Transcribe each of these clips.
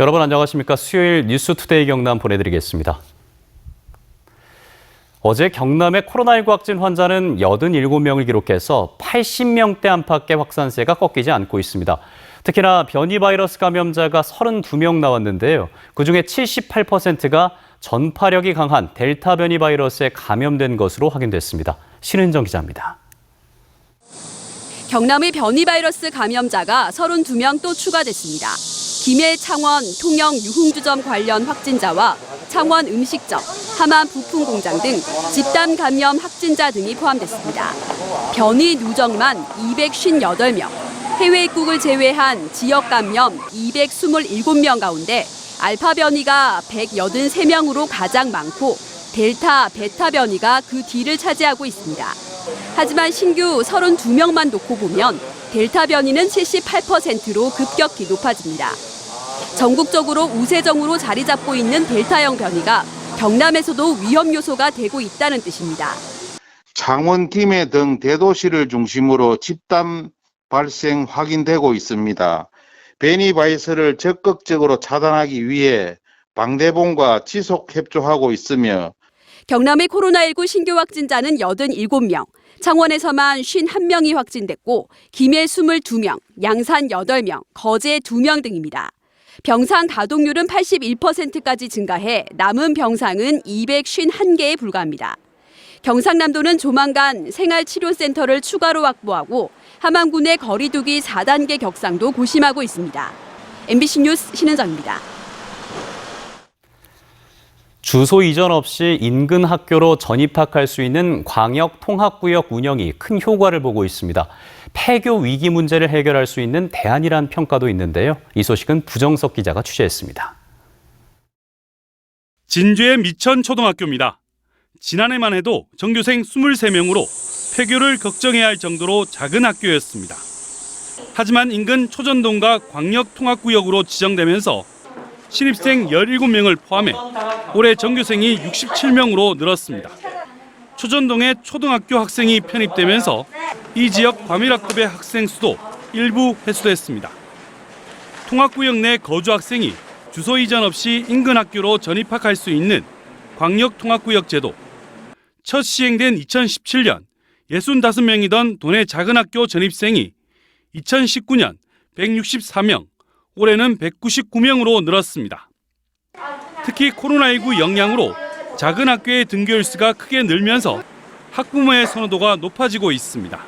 여러분 안녕하십니까? 수요일 뉴스투데이 경남 보내드리겠습니다. 어제 경남의 코로나19 확진 환자는 87명을 기록해서 80명대 안팎의 확산세가 꺾이지 않고 있습니다. 특히나 변이 바이러스 감염자가 32명 나왔는데요. 그중에 78%가 전파력이 강한 델타 변이 바이러스에 감염된 것으로 확인됐습니다. 신은정 기자입니다. 경남의 변이 바이러스 감염자가 32명 또 추가됐습니다. 김해 창원 통영 유흥주점 관련 확진자와 창원 음식점, 하만 부품공장 등 집단 감염 확진자 등이 포함됐습니다. 변이 누적만 258명, 해외 입국을 제외한 지역 감염 227명 가운데 알파 변이가 183명으로 가장 많고 델타, 베타 변이가 그 뒤를 차지하고 있습니다. 하지만 신규 32명만 놓고 보면 델타 변이는 78%로 급격히 높아집니다. 전국적으로 우세종으로 자리 잡고 있는 델타형 변이가 경남에서도 위험 요소가 되고 있다는 뜻입니다. 창원, 김해 등 대도시를 중심으로 집단 발생 확인되고 있습니다. 변이 바이러스를 적극적으로 차단하기 위해 방대본과 지속 협조하고 있으며 경남의 코로나19 신규 확진자는 87명, 창원에서만 51명이 확진됐고 김해 22명, 양산 8명, 거제 2명 등입니다. 병상 가동률은 81%까지 증가해 남은 병상은 251개에 불과합니다. 경상남도는 조만간 생활치료센터를 추가로 확보하고 함안군의 거리두기 4단계 격상도 고심하고 있습니다. MBC 뉴스 신은정입니다. 주소 이전 없이 인근 학교로 전입학할 수 있는 광역 통합구역 운영이 큰 효과를 보고 있습니다. 폐교 위기 문제를 해결할 수 있는 대안이란 평가도 있는데요. 이 소식은 부정석 기자가 취재했습니다. 진주의 미천초등학교입니다. 지난해만 해도 전교생 23명으로 폐교를 걱정해야 할 정도로 작은 학교였습니다. 하지만 인근 초전동과 광역통합구역으로 지정되면서 신입생 17명을 포함해 올해 전교생이 67명으로 늘었습니다. 초전동에 초등학교 학생이 편입되면서 이 지역 과밀학급의 학생 수도 일부 해소됐습니다. 통합구역 내 거주 학생이 주소 이전 없이 인근 학교로 전입학할 수 있는 광역통합구역 제도. 첫 시행된 2017년 65명이던 도내 작은 학교 전입생이 2019년 164명, 올해는 199명으로 늘었습니다. 특히 코로나19 영향으로 작은 학교의 등교일 수가 크게 늘면서 학부모의 선호도가 높아지고 있습니다.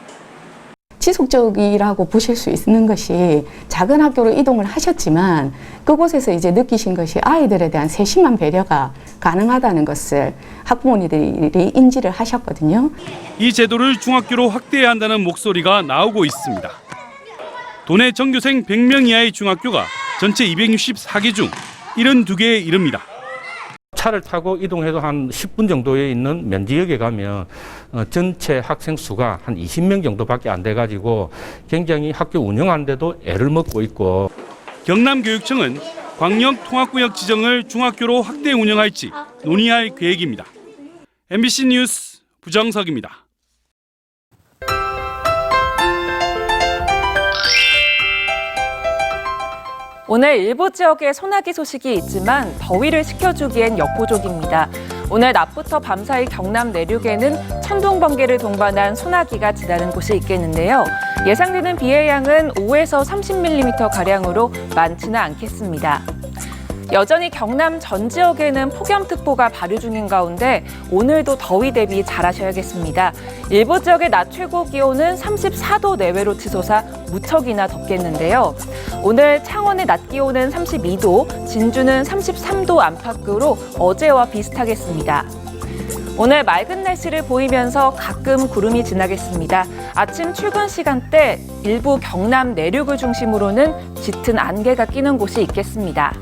지속적이라고 보실 수 있는 것이 작은 학교로 이동을 하셨지만 그곳에서 이제 느끼신 것이 아이들에 대한 세심한 배려가 가능하다는 것을 학부모님들이 인지를 하셨거든요. 이 제도를 중학교로 확대해야 한다는 목소리가 나오고 있습니다. 도내 전교생 100명 이하의 중학교가 전체 264개 중 72개에 이릅니다. 차를 타고 이동해도 한 10분 정도에 있는 면지역에 가면 전체 학생 수가 한 20명 정도밖에 안 돼가지고 굉장히 학교 운영하는데도 애를 먹고 있고. 경남교육청은 광역통합구역 지정을 중학교로 확대 운영할지 논의할 계획입니다. MBC 뉴스 부정석입니다. 오늘 일부 지역에 소나기 소식이 있지만 더위를 식혀주기엔 역부족입니다. 오늘 낮부터 밤사이 경남 내륙에는 천둥, 번개를 동반한 소나기가 지나는 곳이 있겠는데요. 예상되는 비의 양은 5에서 30mm가량으로 많지는 않겠습니다. 여전히 경남 전 지역에는 폭염특보가 발효 중인 가운데 오늘도 더위 대비 잘하셔야겠습니다. 일부 지역의 낮 최고 기온은 34도 내외로 치솟아 무척이나 덥겠는데요. 오늘 창원의 낮 기온은 32도, 진주는 33도 안팎으로 어제와 비슷하겠습니다. 오늘 맑은 날씨를 보이면서 가끔 구름이 지나겠습니다. 아침 출근 시간대 일부 경남 내륙을 중심으로는 짙은 안개가 끼는 곳이 있겠습니다.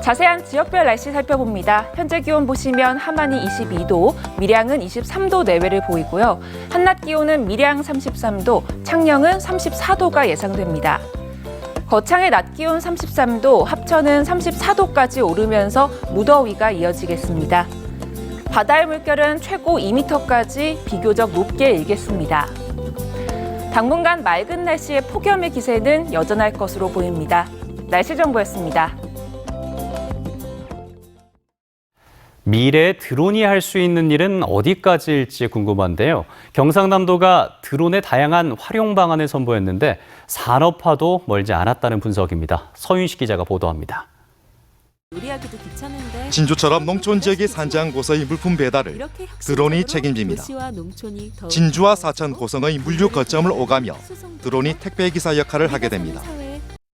자세한 지역별 날씨 살펴봅니다. 현재 기온 보시면 함안이 22도, 밀양은 23도 내외를 보이고요. 한낮 기온은 밀양 33도, 창녕은 34도가 예상됩니다. 거창의 낮 기온 33도, 합천은 34도까지 오르면서 무더위가 이어지겠습니다. 바다의 물결은 최고 2m까지 비교적 높게 일겠습니다. 당분간 맑은 날씨의 폭염의 기세는 여전할 것으로 보입니다. 날씨 정보였습니다. 미래에 드론이 할 수 있는 일은 어디까지일지 궁금한데요. 경상남도가 드론의 다양한 활용 방안을 선보였는데 산업화도 멀지 않았다는 분석입니다. 서윤식 기자가 보도합니다. 진주처럼 농촌 지역의 산지한 고서의 물품 배달을 드론이 책임집니다. 진주와 사천 고성의 물류 거점을 오가며 드론이 택배 기사 역할을 하게 됩니다.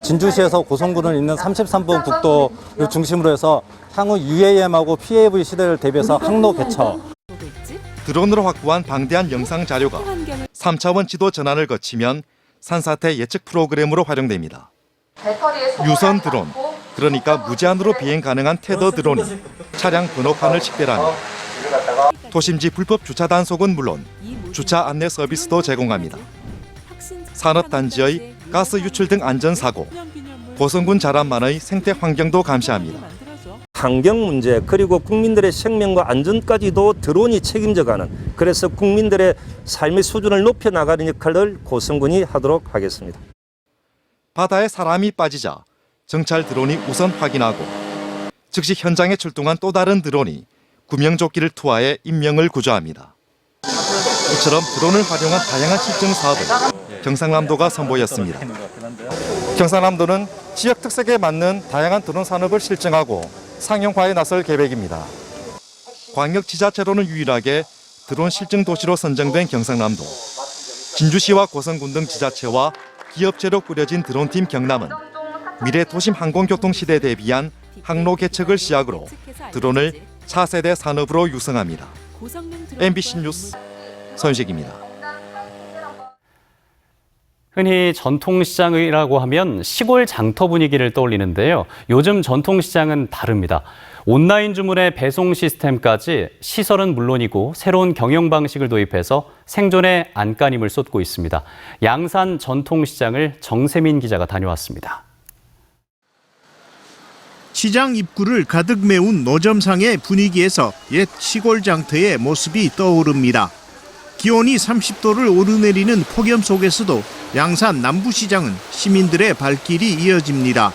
진주시에서 고성군을 잇는 33번 국도를 중심으로 해서 향후 UAM하고 PAV 시대를 대비해서 항로 개척. 드론으로 확보한 방대한 영상 자료가 3차원 지도 전환을 거치면 산사태 예측 프로그램으로 활용됩니다. 유선 드론, 그러니까 무제한으로 비행 가능한 테더 드론이 차량 번호판을 식별하며 도심지 불법 주차 단속은 물론 주차 안내 서비스도 제공합니다. 산업단지의 가스 유출 등 안전사고, 고성군 자란만의 생태 환경도 감시합니다. 환경 문제 그리고 국민들의 생명과 안전까지도 드론이 책임져가는, 그래서 국민들의 삶의 수준을 높여나가는 역할을 고성군이 하도록 하겠습니다. 바다에 사람이 빠지자 정찰 드론이 우선 확인하고 즉시 현장에 출동한 또 다른 드론이 구명조끼를 투하해 인명을 구조합니다. 이처럼 드론을 활용한 다양한 실증 사업을 경상남도가 선보였습니다. 경상남도는 지역 특색에 맞는 다양한 드론 산업을 실증하고 상용화에 나설 계획입니다. 광역 지자체로는 유일하게 드론 실증 도시로 선정된 경상남도. 진주시와 고성군 등 지자체와 기업체로 꾸려진 드론팀 경남은 미래 도심 항공교통 시대에 대비한 항로 개척을 시작으로 드론을 차세대 산업으로 유성합니다. MBC 뉴스 서윤식입니다. 흔히 전통시장이라고 하면 시골 장터 분위기를 떠올리는데요. 요즘 전통시장은 다릅니다. 온라인 주문의 배송 시스템까지 시설은 물론이고 새로운 경영 방식을 도입해서 생존에 안간힘을 쏟고 있습니다. 양산 전통시장을 정세민 기자가 다녀왔습니다. 시장 입구를 가득 메운 노점상의 분위기에서 옛 시골 장터의 모습이 떠오릅니다. 기온이 30도를 오르내리는 폭염 속에서도 양산 남부시장은 시민들의 발길이 이어집니다.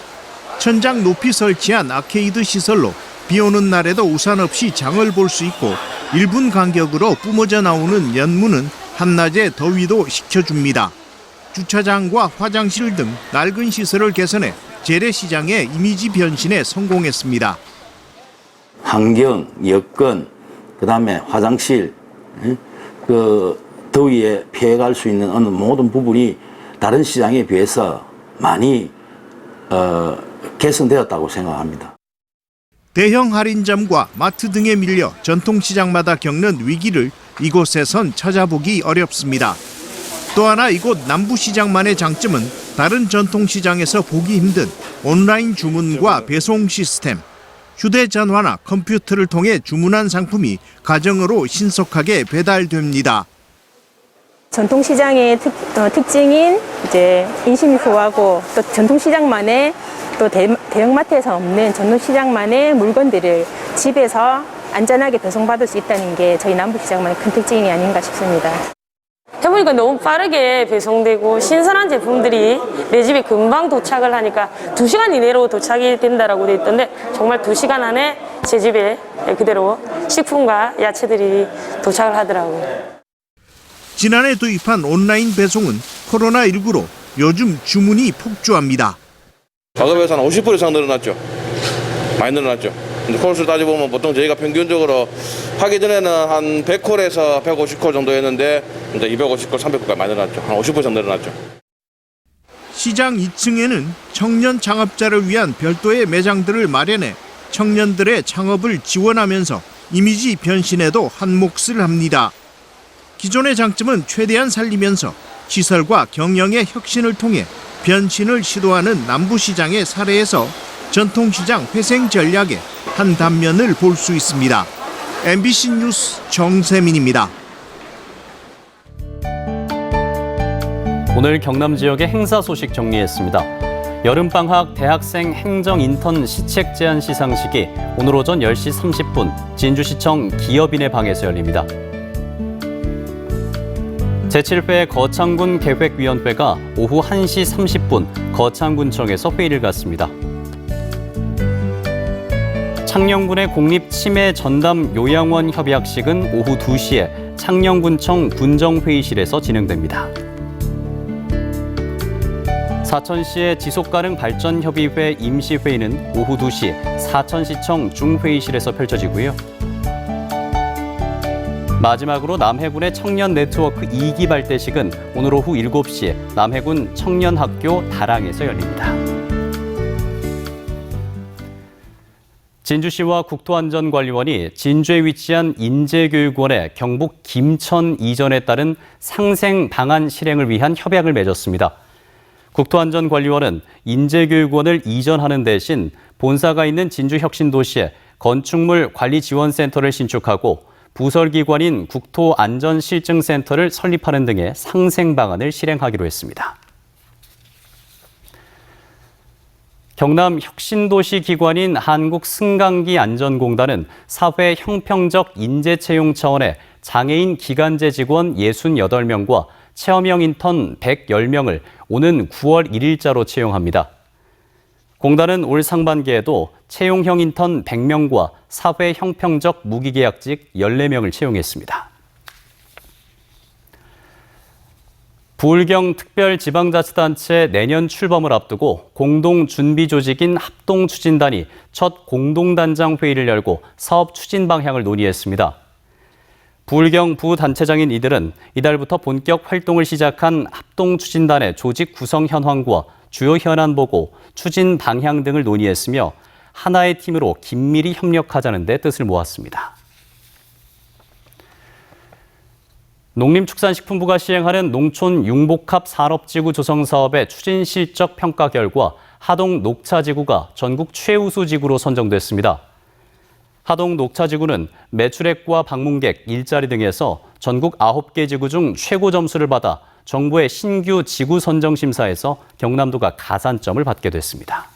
천장 높이 설치한 아케이드 시설로 비 오는 날에도 우산 없이 장을 볼 수 있고 1분 간격으로 뿜어져 나오는 연문은 한낮의 더위도 식혀줍니다. 주차장과 화장실 등 낡은 시설을 개선해 재래시장의 이미지 변신에 성공했습니다. 환경, 여건, 그다음에 화장실, 그 더위에 피해갈 수 있는 어느 모든 부분이 다른 시장에 비해서 많이 개선되었다고 생각합니다. 대형 할인점과 마트 등에 밀려 전통시장마다 겪는 위기를 이곳에선 찾아보기 어렵습니다. 또 하나 이곳 남부시장만의 장점은 다른 전통시장에서 보기 힘든 온라인 주문과 배송 시스템. 휴대전화나 컴퓨터를 통해 주문한 상품이 가정으로 신속하게 배달됩니다. 전통시장의 특징인 이제 인심이 후하고 또 전통시장만의 또 대형마트에서 없는 전통시장만의 물건들을 집에서 안전하게 배송받을 수 있다는 게 저희 남부시장만의 큰 특징이 아닌가 싶습니다. 해보니까 너무 빠르게 배송되고 신선한 제품들이 내 집에 금방 도착을 하니까 2시간 이내로 도착이 된다라고 돼 있던데 정말 2시간 안에 제 집에 그대로 식품과 야채들이 도착을 하더라고요. 지난해 도입한 온라인 배송은 코로나19로 요즘 주문이 폭주합니다. 과거에서 한 50% 이상 늘어났죠. 많이 늘어났죠. 근데 콜수를 따져보면 보통 저희가 평균적으로 하기 전에는 한 100콜에서 150콜 정도였는데 이제 250콜, 300콜까지 많이 늘어났죠. 한 50% 이상 늘어났죠. 시장 2층에는 청년 창업자를 위한 별도의 매장들을 마련해 청년들의 창업을 지원하면서 이미지 변신에도 한몫을 합니다. 기존의 장점은 최대한 살리면서 시설과 경영의 혁신을 통해 변신을 시도하는 남부시장의 사례에서 전통시장 회생 전략의 한 단면을 볼 수 있습니다. MBC 뉴스 정세민입니다. 오늘 경남 지역의 행사 소식 정리했습니다. 여름방학 대학생 행정 인턴 시책 제안 시상식이 오늘 오전 10시 30분 진주시청 기업인의 방에서 열립니다. 제7회 거창군 계획위원회가 오후 1시 30분 거창군청에서 회의를 갖습니다. 창녕군의 국립치매전담요양원 협약식은 오후 2시에 창녕군청 군정회의실에서 진행됩니다. 사천시의 지속가능발전협의회 임시회의는 오후 2시 사천시청 중회의실에서 펼쳐지고요. 마지막으로 남해군의 청년네트워크 2기 발대식은 오늘 오후 7시에 남해군 청년학교 다랑에서 열립니다. 진주시와 국토안전관리원이 진주에 위치한 인재교육원의 경북 김천 이전에 따른 상생 방안 실행을 위한 협약을 맺었습니다. 국토안전관리원은 인재교육원을 이전하는 대신 본사가 있는 진주혁신도시에 건축물 관리지원센터를 신축하고 부설기관인 국토안전실증센터를 설립하는 등의 상생 방안을 실행하기로 했습니다. 경남 혁신도시 기관인 한국승강기안전공단은 사회 형평적 인재 채용 차원의 장애인 기간제 직원 68명과 체험형 인턴 110명을 오는 9월 1일자로 채용합니다. 공단은 올 상반기에도 채용형 인턴 100명과 사회 형평적 무기계약직 14명을 채용했습니다. 부울경 특별지방자치단체 내년 출범을 앞두고 공동준비조직인 합동추진단이 첫 공동단장 회의를 열고 사업 추진 방향을 논의했습니다. 부울경 부단체장인 이들은 이달부터 본격 활동을 시작한 합동추진단의 조직 구성 현황과 주요 현안 보고, 추진 방향 등을 논의했으며 하나의 팀으로 긴밀히 협력하자는 데 뜻을 모았습니다. 농림축산식품부가 시행하는 농촌 융복합 산업지구 조성 사업의 추진 실적 평가 결과 하동 녹차지구가 전국 최우수 지구로 선정됐습니다. 하동 녹차지구는 매출액과 방문객, 일자리 등에서 전국 9개 지구 중 최고 점수를 받아 정부의 신규 지구 선정 심사에서 경남도가 가산점을 받게 됐습니다.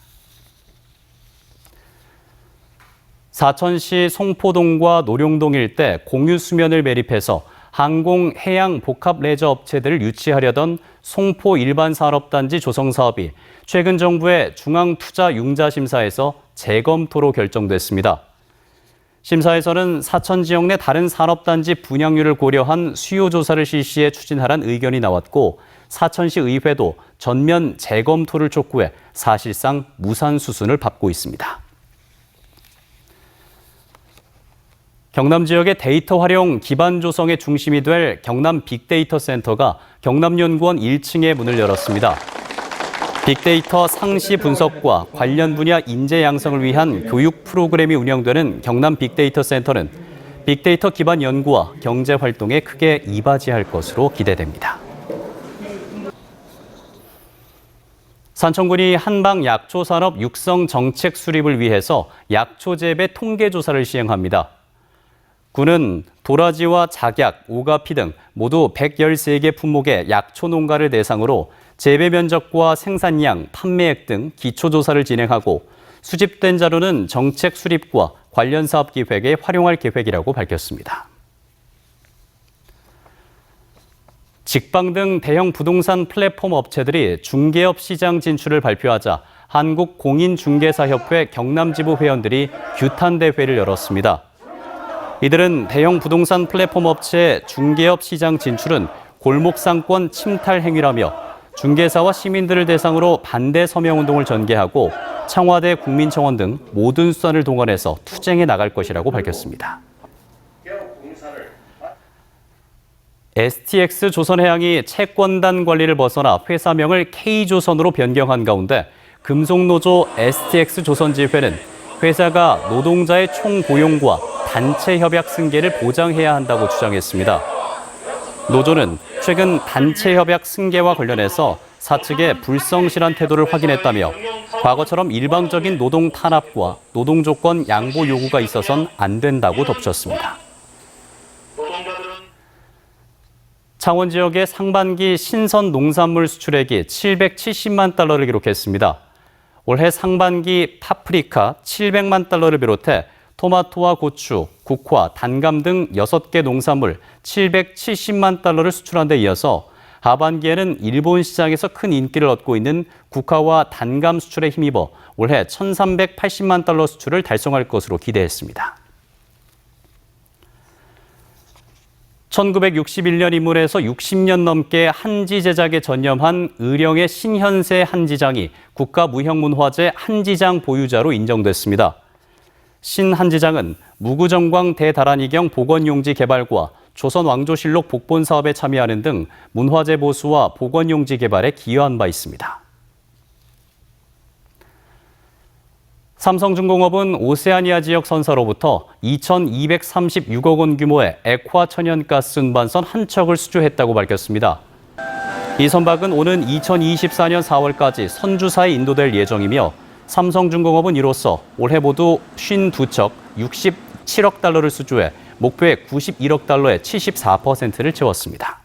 사천시 송포동과 노룡동 일대 공유 수면을 매립해서 항공, 해양, 복합 레저 업체들을 유치하려던 송포 일반산업단지 조성 사업이 최근 정부의 중앙투자융자심사에서 재검토로 결정됐습니다. 심사에서는 사천 지역 내 다른 산업단지 분양률을 고려한 수요조사를 실시해 추진하란 의견이 나왔고, 사천시 의회도 전면 재검토를 촉구해 사실상 무산 수순을 밟고 있습니다. 경남 지역의 데이터 활용 기반 조성의 중심이 될 경남 빅데이터 센터가 경남연구원 1층에 문을 열었습니다. 빅데이터 상시 분석과 관련 분야 인재 양성을 위한 교육 프로그램이 운영되는 경남 빅데이터 센터는 빅데이터 기반 연구와 경제 활동에 크게 이바지할 것으로 기대됩니다. 산청군이 한방 약초 산업 육성 정책 수립을 위해서 약초 재배 통계 조사를 시행합니다. 군은 도라지와 작약, 오가피 등 모두 113개 품목의 약초 농가를 대상으로 재배 면적과 생산량, 판매액 등 기초조사를 진행하고, 수집된 자료는 정책 수립과 관련 사업 기획에 활용할 계획이라고 밝혔습니다. 직방 등 대형 부동산 플랫폼 업체들이 중개업 시장 진출을 발표하자 한국공인중개사협회 경남지부 회원들이 규탄 대회를 열었습니다. 이들은 대형 부동산 플랫폼 업체의 중개업 시장 진출은 골목상권 침탈 행위라며 중개사와 시민들을 대상으로 반대 서명운동을 전개하고 청와대, 국민청원 등 모든 수단을 동원해서 투쟁해 나갈 것이라고 밝혔습니다. STX 조선해양이 채권단 관리를 벗어나 회사명을 K조선으로 변경한 가운데 금속노조 STX 조선지회는 회사가 노동자의 총고용과 단체 협약 승계를 보장해야 한다고 주장했습니다. 노조는 최근 단체 협약 승계와 관련해서 사측의 불성실한 태도를 확인했다며 과거처럼 일방적인 노동 탄압과 노동 조건 양보 요구가 있어선 안 된다고 덧붙였습니다. 창원 지역의 상반기 신선 농산물 수출액이 770만 달러를 기록했습니다. 올해 상반기 파프리카 700만 달러를 비롯해 토마토와 고추, 국화, 단감 등 6개 농산물 770만 달러를 수출한 데 이어서 하반기에는 일본 시장에서 큰 인기를 얻고 있는 국화와 단감 수출에 힘입어 올해 1,380만 달러 수출을 달성할 것으로 기대했습니다. 1961년 입문해서 60년 넘게 한지 제작에 전념한 의령의 신현세 한지장이 국가무형문화재 한지장 보유자로 인정됐습니다. 신한지장은 무구정광 대다란이경 복원용지 개발과 조선왕조실록 복본 사업에 참여하는 등 문화재 보수와 복원용지 개발에 기여한 바 있습니다. 삼성중공업은 오세아니아 지역 선사로부터 2,236억 원 규모의 액화 천연가스 운반선 한 척을 수주했다고 밝혔습니다. 이 선박은 오는 2024년 4월까지 선주사에 인도될 예정이며 삼성중공업은 이로써 올해 모두 52척 67억 달러를 수주해 목표의 91억 달러의 74%를 채웠습니다.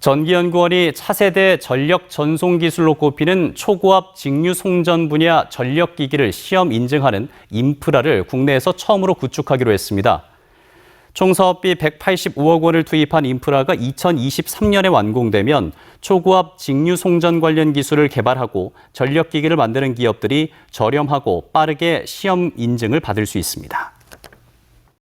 전기연구원이 차세대 전력 전송 기술로 꼽히는 초고압 직류 송전 분야 전력기기를 시험 인증하는 인프라를 국내에서 처음으로 구축하기로 했습니다. 총 사업비 185억 원을 투입한 인프라가 2023년에 완공되면 초고압 직류 송전 관련 기술을 개발하고 전력기기를 만드는 기업들이 저렴하고 빠르게 시험 인증을 받을 수 있습니다.